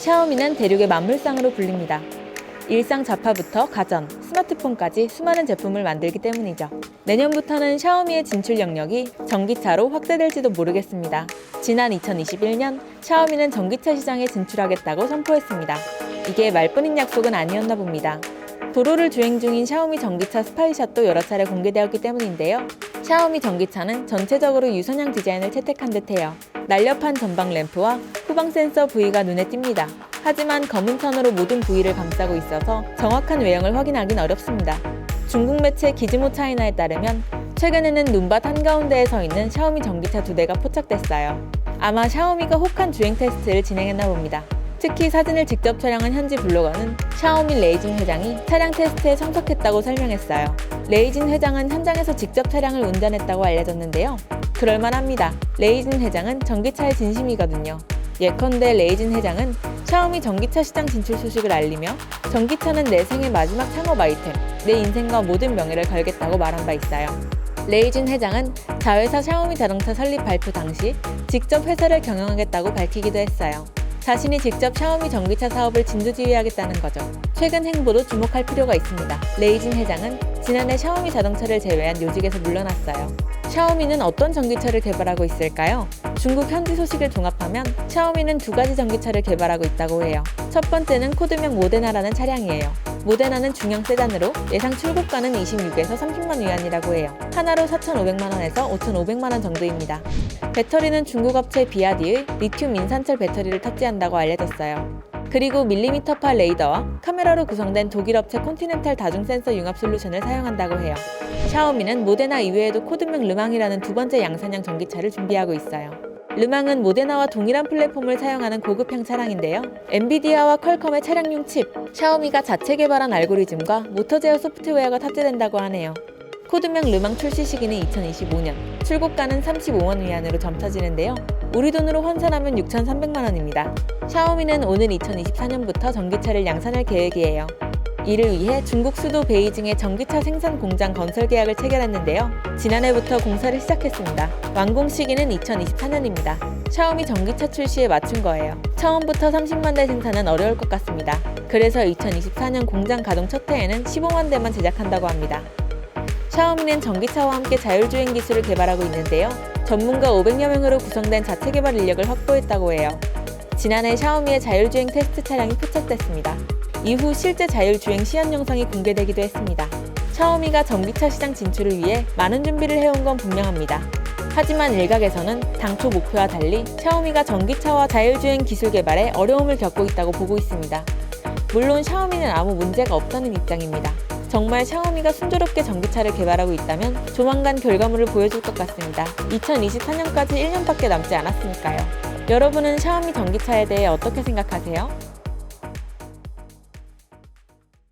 샤오미는 대륙의 만물상으로 불립니다. 일상 잡화부터 가전, 스마트폰까지 수많은 제품을 만들기 때문이죠. 내년부터는 샤오미의 진출 영역이 전기차로 확대될지도 모르겠습니다. 지난 2021년 샤오미는 전기차 시장에 진출하겠다고 선포했습니다. 이게 말뿐인 약속은 아니었나 봅니다. 도로를 주행 중인 샤오미 전기차 스파이샷도 여러 차례 공개되었기 때문인데요. 샤오미 전기차는 전체적으로 유선형 디자인을 채택한 듯해요. 날렵한 전방 램프와 후방 센서 부위가 눈에 띕니다. 하지만 검은 천으로 모든 부위를 감싸고 있어서 정확한 외형을 확인하긴 어렵습니다. 중국 매체 기즈모 차이나에 따르면 최근에는 눈밭 한가운데에 서 있는 샤오미 전기차 2대가 포착됐어요. 아마 샤오미가 혹한 주행 테스트를 진행했나 봅니다. 특히 사진을 직접 촬영한 현지 블로거는 샤오미 레이진 회장이 차량 테스트에 참석했다고 설명했어요. 레이진 회장은 현장에서 직접 차량을 운전했다고 알려졌는데요. 그럴만합니다. 레이진 회장은 전기차의 진심이거든요. 예컨대 레이진 회장은 샤오미 전기차 시장 진출 소식을 알리며 전기차는 내 생의 마지막 창업 아이템, 내 인생과 모든 명예를 걸겠다고 말한 바 있어요. 레이진 회장은 자회사 샤오미 자동차 설립 발표 당시 직접 회사를 경영하겠다고 밝히기도 했어요. 자신이 직접 샤오미 전기차 사업을 진두지휘하겠다는 거죠. 최근 행보도 주목할 필요가 있습니다. 레이진 회장은 지난해 샤오미 자동차를 제외한 요직에서 물러났어요. 샤오미는 어떤 전기차를 개발하고 있을까요? 중국 현지 소식을 종합하면 샤오미는 2가지 전기차를 개발하고 있다고 해요. 첫 번째는 코드명 모데나라는 차량이에요. 모데나는 중형 세단으로 예상 출고가는 26에서 30만 위안이라고 해요. 하나로 4,500만원에서 5,500만원 정도입니다. 배터리는 중국 업체 비아디의 리튬 인산철 배터리를 탑재한다고 알려졌어요. 그리고 밀리미터파 레이더와 카메라로 구성된 독일 업체 콘티넨탈 다중 센서 융합 솔루션을 사용한다고 해요. 샤오미는 모데나 이외에도 코드명 르망이라는 2번째 양산형 전기차를 준비하고 있어요. 르망은 모데나와 동일한 플랫폼을 사용하는 고급형 차량인데요. 엔비디아와 퀄컴의 차량용 칩, 샤오미가 자체 개발한 알고리즘과 모터 제어 소프트웨어가 탑재된다고 하네요. 코드명 르망 출시 시기는 2025년, 출고가는 35만 위안으로 점쳐지는데요. 우리 돈으로 환산하면 6,300만 원입니다. 샤오미는 오는 2024년부터 전기차를 양산할 계획이에요. 이를 위해 중국 수도 베이징에 전기차 생산 공장 건설 계약을 체결했는데요. 지난해부터 공사를 시작했습니다. 완공 시기는 2024년입니다. 샤오미 전기차 출시에 맞춘 거예요. 처음부터 30만 대 생산은 어려울 것 같습니다. 그래서 2024년 공장 가동 첫 해에는 15만 대만 제작한다고 합니다. 샤오미는 전기차와 함께 자율주행 기술을 개발하고 있는데요. 전문가 500여 명으로 구성된 자체 개발 인력을 확보했다고 해요. 지난해 샤오미의 자율주행 테스트 차량이 포착됐습니다. 이후 실제 자율주행 시연 영상이 공개되기도 했습니다. 샤오미가 전기차 시장 진출을 위해 많은 준비를 해온 건 분명합니다. 하지만 일각에서는 당초 목표와 달리 샤오미가 전기차와 자율주행 기술 개발에 어려움을 겪고 있다고 보고 있습니다. 물론 샤오미는 아무 문제가 없다는 입장입니다. 정말 샤오미가 순조롭게 전기차를 개발하고 있다면 조만간 결과물을 보여줄 것 같습니다. 2024년까지 1년밖에 남지 않았으니까요. 여러분은 샤오미 전기차에 대해 어떻게 생각하세요?